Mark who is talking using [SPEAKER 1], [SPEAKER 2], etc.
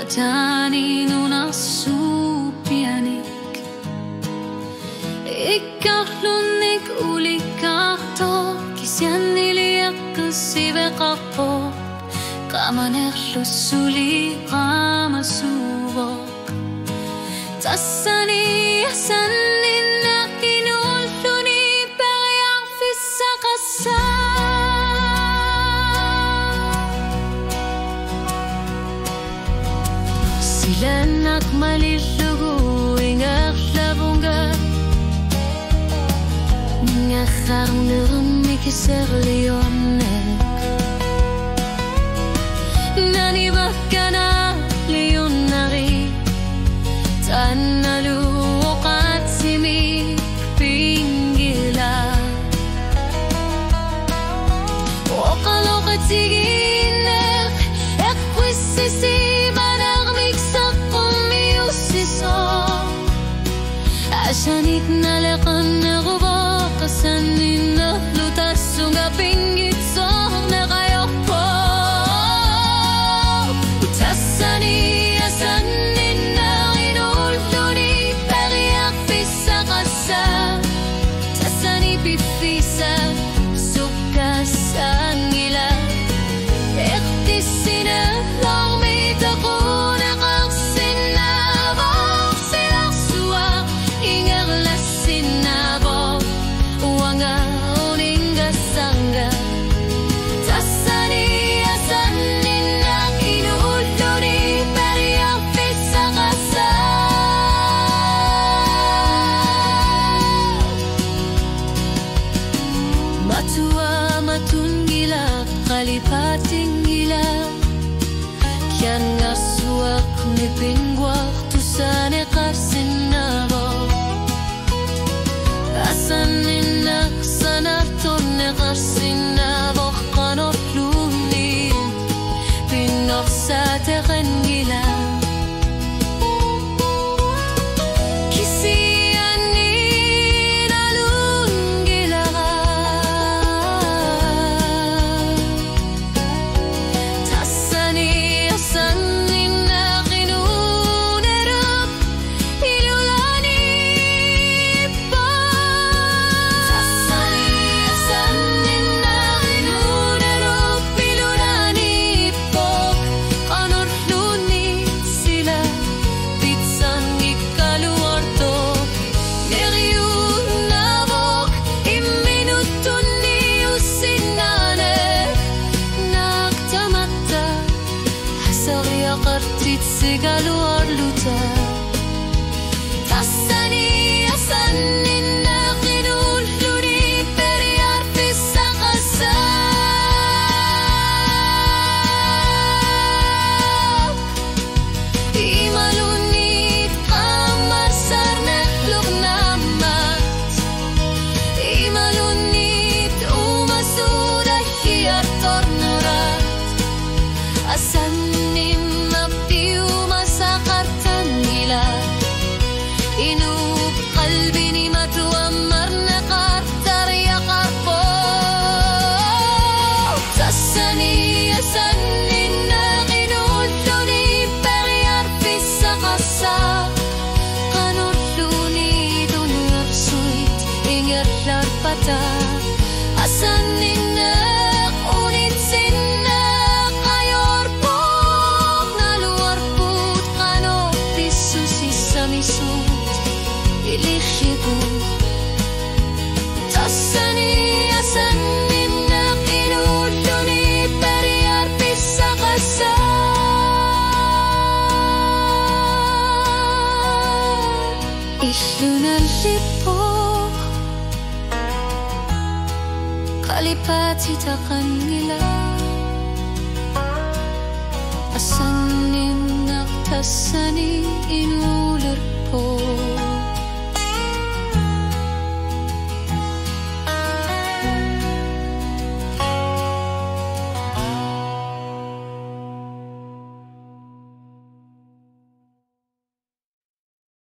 [SPEAKER 1] Batani nunasupianik Ikahlunik ulikato Kisianiliak kusibekapo Kamanerlusuli kamasubok Tassani asanin na kinuluni Periang fisakasa Silanak malilugu ingat labunga Ngakar nurumik serlionek Nani bakana lionari Tanalu uqatsimi pingila Uqaloqatiginek eqwissisi عشانك نلقى نغبا قسني نهلو تسوغا بينجي تصوغ نغايوكو وتساني يساني نغي نولوني بريق في السغسا تساني بفيسا سوكا سانجلا اختي السنة لغمي تقون غرسنا Kalipating gila Kian ngasuak ni pingwak Tusane karsinabo Asanin sanaton ni karsinabo Kanot lunin Pinok sa teken gila Asaninnak unit sinnak ayor pok naluar put kano pisu sisa misut ilihibut Tassani asaninnak inuluni periar pisa kasa Ihlunal lipo Kalipati takan nila Asanin naktasani inulir po